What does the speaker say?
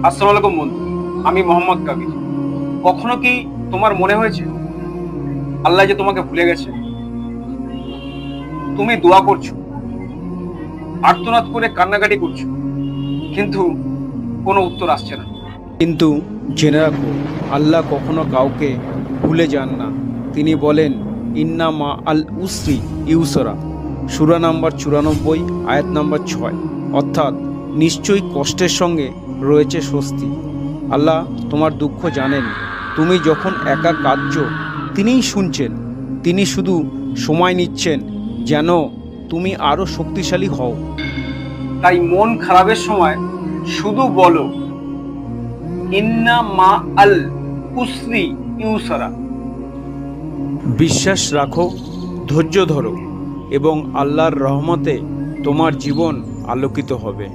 আসসালামু আলাইকুম বন্ধু, আমি মোহাম্মদ কাবির। কখনো কি তোমার মনে হয়েছে আল্লাহ যে তোমাকে ভুলে গেছে? তুমি দোয়া করছো, আর্তনাদ করে কান্নাকাটি করছো, কিন্তু কোনো উত্তর আসছে না। কিন্তু জেনে রাখো, আল্লাহ কখনো কাউকে ভুলে যান না। তিনি বলেন, ইন্না মা আল উসরি ইউসরা, সূরা নাম্বার 94, আয়াত নাম্বার 6। অর্থাৎ নিশ্চয়ই কষ্টের সঙ্গে রয়েছে স্বস্তি। আল্লাহ তোমার দুঃখ জানেন। তুমি যখন একা কাঁদছ, তিনিই শুনছেন। তিনি শুধু সময় নিচ্ছেন যেন তুমি আরও শক্তিশালী হও। তাই মন খারাপের সময় শুধু বলো, ইন্না মা আল উসরি ইউসরা। বিশ্বাস রাখো, ধৈর্য ধরো, এবং আল্লাহর রহমতে তোমার জীবন আলোকিত হবে।